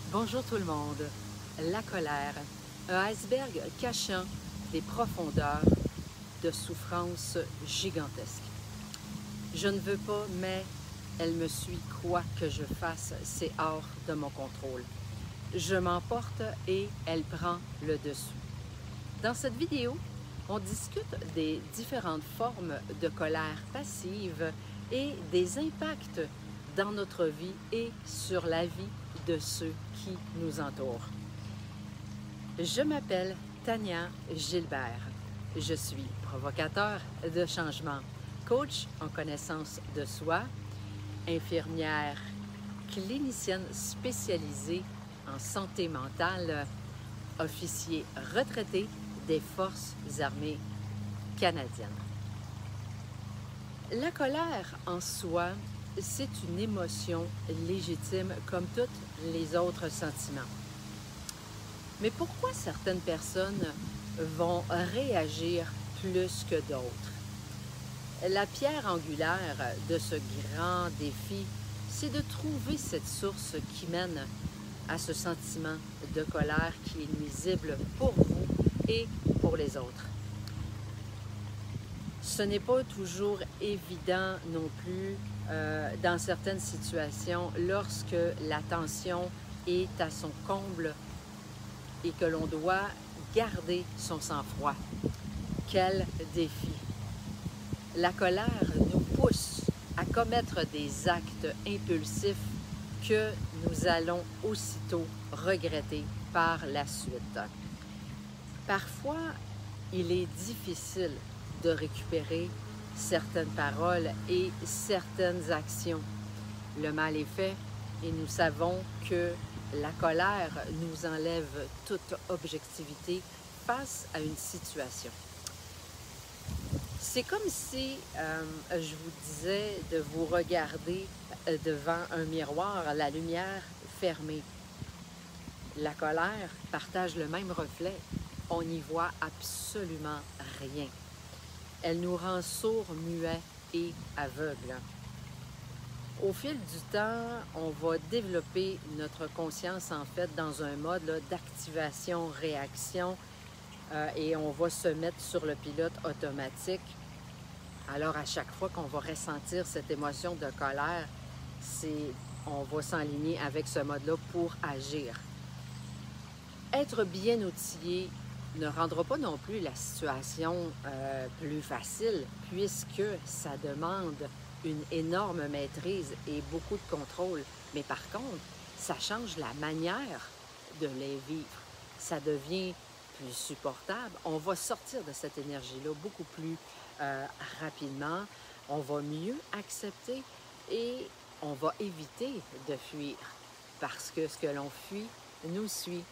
Bonjour tout le monde. La colère, un iceberg cachant des profondeurs de souffrance gigantesques. Je ne veux pas, mais elle me suit quoi que je fasse, c'est hors de mon contrôle. Je m'emporte et elle prend le dessus. Dans cette vidéo, on discute des différentes formes de colère passive et des impacts dans notre vie et sur la vie de ceux qui nous entourent. Je m'appelle Tania Gilbert. Je suis provocateur de changement, coach en connaissance de soi, infirmière clinicienne spécialisée en santé mentale, officier retraité des Forces armées canadiennes. La colère en soi, c'est une émotion légitime comme tous les autres sentiments. Mais pourquoi certaines personnes vont réagir plus que d'autres? La pierre angulaire de ce grand défi, c'est de trouver cette source qui mène à ce sentiment de colère qui est nuisible pour vous et pour les autres. Ce n'est pas toujours évident non plus dans certaines situations lorsque la tension est à son comble et que l'on doit garder son sang-froid. Quel défi! La colère nous pousse à commettre des actes impulsifs que nous allons aussitôt regretter par la suite. Parfois, il est difficile de récupérer certaines paroles et certaines actions. Le mal est fait et nous savons que la colère nous enlève toute objectivité face à une situation. C'est comme si je vous disais de vous regarder devant un miroir, la lumière fermée. La colère partage le même reflet. On n'y voit absolument rien. Elle nous rend sourds, muets et aveugles. Au fil du temps, on va développer notre conscience en fait dans un mode d'activation-réaction et on va se mettre sur le pilote automatique. Alors à chaque fois qu'on va ressentir cette émotion de colère, on va s'enligner avec ce mode-là pour agir. Être bien outillé ne rendra pas non plus la situation plus facile puisque ça demande une énorme maîtrise et beaucoup de contrôle. Mais par contre, ça change la manière de les vivre. Ça devient plus supportable. On va sortir de cette énergie-là beaucoup plus rapidement. On va mieux accepter et on va éviter de fuir parce que ce que l'on fuit nous suit.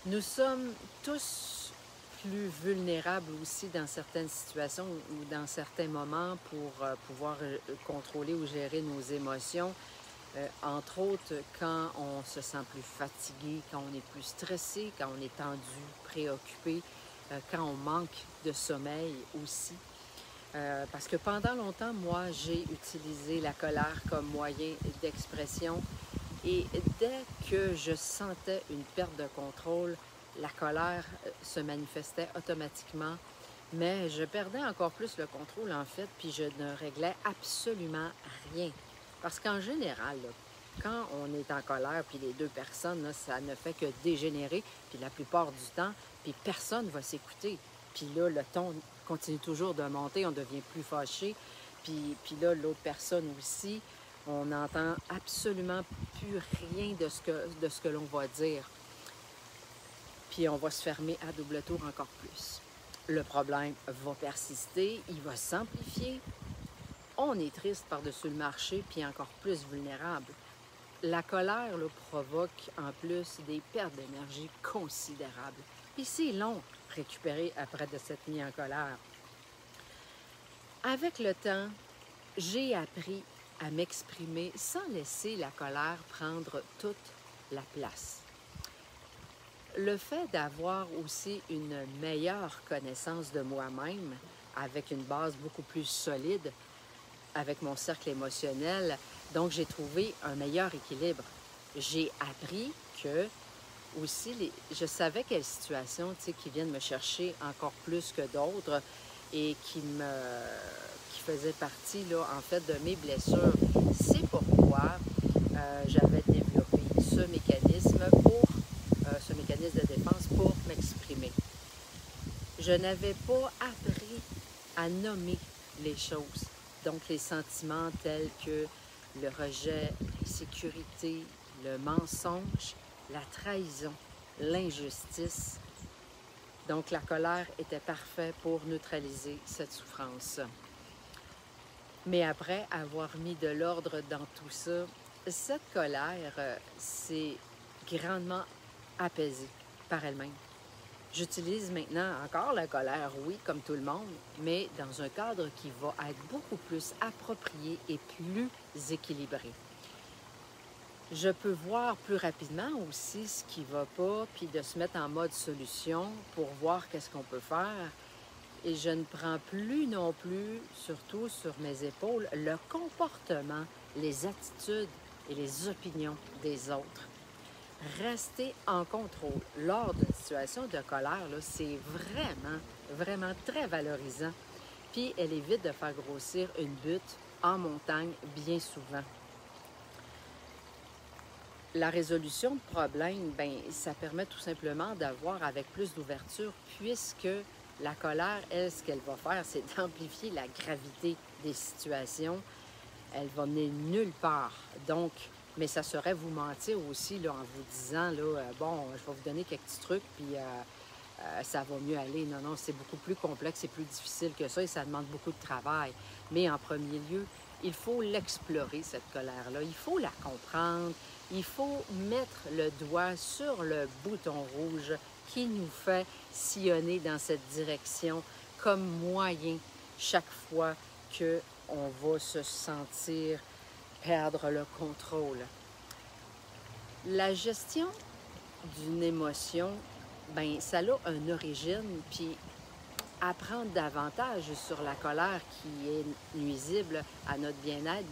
Nous sommes tous plus vulnérables aussi dans certaines situations ou dans certains moments pour pouvoir contrôler ou gérer nos émotions. Entre autres, quand on se sent plus fatigué, quand on est plus stressé, quand on est tendu, préoccupé, quand on manque de sommeil aussi. Parce que pendant longtemps, moi, j'ai utilisé la colère comme moyen d'expression. Et dès que je sentais une perte de contrôle, la colère se manifestait automatiquement, mais je perdais encore plus le contrôle en fait, puis je ne réglais absolument rien. Parce qu'en général, là, quand on est en colère, puis les deux personnes, là, ça ne fait que dégénérer, puis la plupart du temps, puis personne ne va s'écouter. Puis là, le ton continue toujours de monter, on devient plus fâché, puis là, l'autre personne aussi, on n'entend absolument plus rien de ce que l'on va dire. Puis on va se fermer à double tour encore plus. Le problème va persister, il va s'amplifier. On est triste par-dessus le marché, puis encore plus vulnérable. La colère là, provoque en plus des pertes d'énergie considérables. Puis c'est long récupérer après de cette mise en colère. Avec le temps, j'ai appris à m'exprimer sans laisser la colère prendre toute la place. Le fait d'avoir aussi une meilleure connaissance de moi-même, avec une base beaucoup plus solide, avec mon cercle émotionnel, donc j'ai trouvé un meilleur équilibre. j'ai appris que aussi, je savais quelles situations qui viennent me chercher encore plus que d'autres et qui faisaient partie, là, en fait, de mes blessures. C'est pourquoi j'avais développé ce mécanisme de défense pour m'exprimer. Je n'avais pas appris à nommer les choses, donc les sentiments tels que le rejet, l'insécurité, le mensonge, la trahison, l'injustice. Donc la colère était parfaite pour neutraliser cette souffrance. Mais après avoir mis de l'ordre dans tout ça, cette colère s'est grandement apaisée par elle-même. J'utilise maintenant encore la colère, oui, comme tout le monde, mais dans un cadre qui va être beaucoup plus approprié et plus équilibré. Je peux voir plus rapidement aussi ce qui ne va pas, puis de se mettre en mode solution pour voir qu'est-ce qu'on peut faire. Et je ne prends plus non plus, surtout sur mes épaules, le comportement, les attitudes et les opinions des autres. Rester en contrôle lors d'une situation de colère, c'est vraiment, vraiment très valorisant. Puis elle évite de faire grossir une butte en montagne bien souvent. La résolution de problèmes, bien, ça permet tout simplement d'avoir avec plus d'ouverture puisque la colère, elle, ce qu'elle va faire, c'est d'amplifier la gravité des situations. Elle va mener nulle part. Donc, mais ça serait vous mentir aussi là, en vous disant, là, bon, je vais vous donner quelques petits trucs, puis ça va mieux aller. Non, non, c'est beaucoup plus complexe et plus difficile que ça et ça demande beaucoup de travail. Mais en premier lieu, il faut l'explorer, cette colère-là. Il faut la comprendre. Il faut mettre le doigt sur le bouton rouge qui nous fait sillonner dans cette direction comme moyen chaque fois qu'on va se sentir perdre le contrôle. La gestion d'une émotion, bien, ça a une origine, puis apprendre davantage sur la colère qui est nuisible à notre bien-être,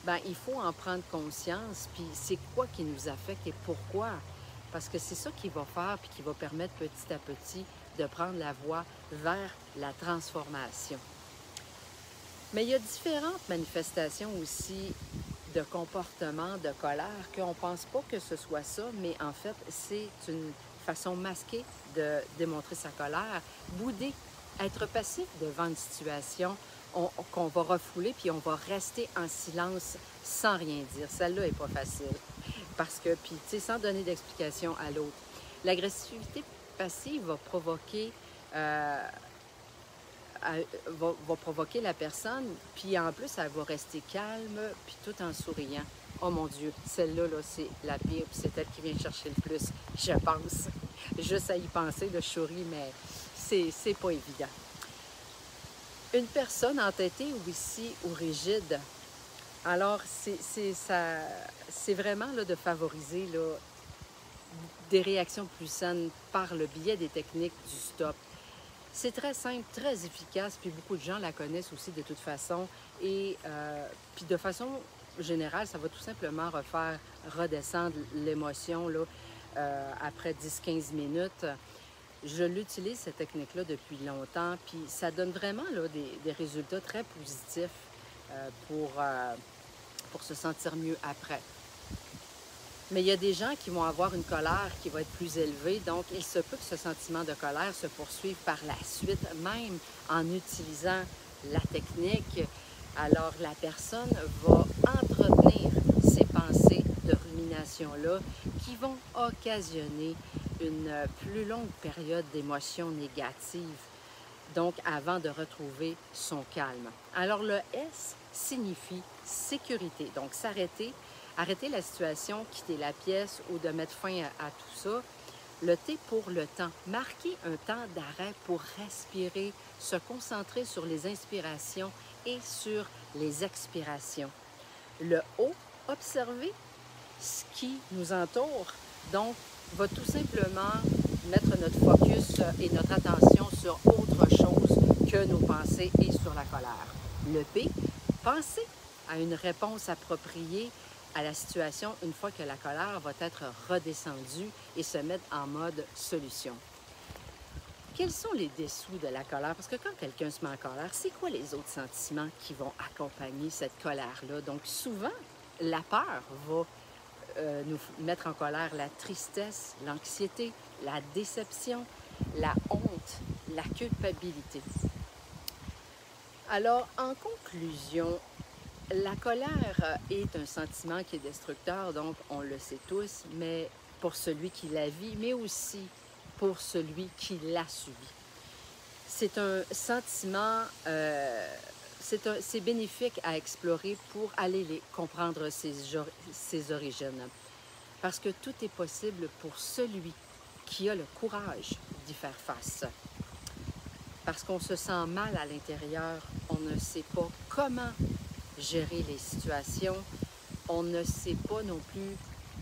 bien, il faut en prendre conscience, puis c'est quoi qui nous affecte et pourquoi. Parce que c'est ça qui va faire, puis qui va permettre petit à petit de prendre la voie vers la transformation. Mais il y a différentes manifestations aussi de comportement, de colère, qu'on ne pense pas que ce soit ça, mais en fait, c'est une façon masquée de démontrer sa colère. Bouder, être passif devant une situation qu'on va refouler, puis on va rester en silence sans rien dire. Celle-là n'est pas facile. Parce que, puis, tu sais, sans donner d'explication à l'autre. L'agressivité passive va provoquer la personne, puis en plus, elle va rester calme, puis tout en souriant. Oh mon Dieu, celle-là, là, c'est la pire, puis c'est elle qui vient chercher le plus, je pense. Juste à y penser, là, je souris, mais c'est pas évident. Une personne entêtée ou ici ou rigide, alors c'est vraiment là, de favoriser là, des réactions plus saines par le biais des techniques du stop. C'est très simple, très efficace, puis beaucoup de gens la connaissent aussi de toute façon. Et puis de façon générale, ça va tout simplement redescendre l'émotion là, après 10-15 minutes. Je l'utilise, cette technique-là, depuis longtemps, puis ça donne vraiment là, des résultats très positifs pour se sentir mieux après. Mais il y a des gens qui vont avoir une colère qui va être plus élevée, donc il se peut que ce sentiment de colère se poursuive par la suite, même en utilisant la technique. Alors la personne va entretenir ces pensées de rumination-là qui vont occasionner une plus longue période d'émotions négatives, donc avant de retrouver son calme. Alors le S signifie sécurité, donc s'arrêter, arrêter la situation, quitter la pièce ou de mettre fin à tout ça. Le T pour le temps, marquer un temps d'arrêt pour respirer, se concentrer sur les inspirations et sur les expirations. Le O, observer ce qui nous entoure, donc va tout simplement mettre notre focus et notre attention sur autre chose que nos pensées et sur la colère. Le P, penser à une réponse appropriée à la situation une fois que la colère va être redescendue et se mettre en mode solution. Quels sont les dessous de la colère? Parce que quand quelqu'un se met en colère, c'est quoi les autres sentiments qui vont accompagner cette colère-là? Donc souvent, la peur va nous mettre en colère la tristesse, l'anxiété, la déception, la honte, la culpabilité. Alors, en conclusion, la colère est un sentiment qui est destructeur, donc on le sait tous, mais pour celui qui la vit, mais aussi pour celui qui l'a subi. C'est un sentiment, c'est bénéfique à explorer pour aller comprendre ses origines. Parce que tout est possible pour celui qui a le courage d'y faire face. Parce qu'on se sent mal à l'intérieur, on ne sait pas comment gérer les situations, on ne sait pas non plus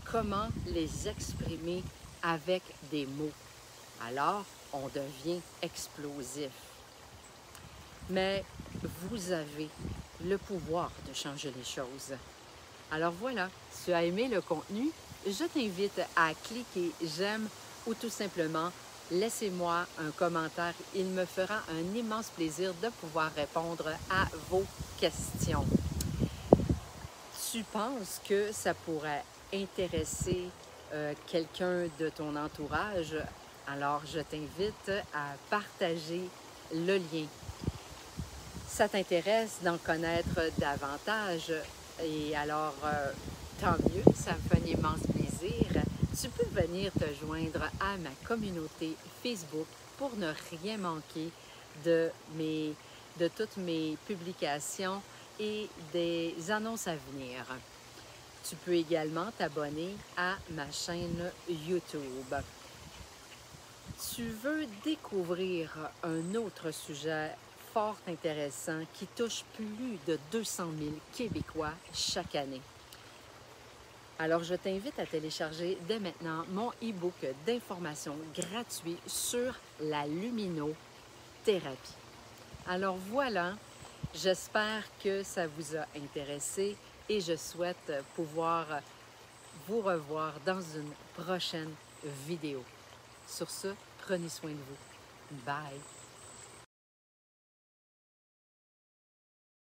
comment les exprimer avec des mots. Alors, on devient explosif. Mais vous avez le pouvoir de changer les choses. Alors voilà, si tu as aimé le contenu, je t'invite à cliquer j'aime ou tout simplement laissez-moi un commentaire. Il me fera un immense plaisir de pouvoir répondre à vos questions. Tu penses que ça pourrait intéresser quelqu'un de ton entourage? Alors, je t'invite à partager le lien. Ça t'intéresse d'en connaître davantage? Et alors, tant mieux, ça me fait un immense plaisir. Tu peux venir te joindre à ma communauté Facebook pour ne rien manquer de toutes mes publications et des annonces à venir. Tu peux également t'abonner à ma chaîne YouTube. Tu veux découvrir un autre sujet fort intéressant qui touche plus de 200 000 Québécois chaque année. Alors, je t'invite à télécharger dès maintenant mon e-book d'informations gratuit sur la luminothérapie. Alors voilà, j'espère que ça vous a intéressé et je souhaite pouvoir vous revoir dans une prochaine vidéo. Sur ce, prenez soin de vous. Bye!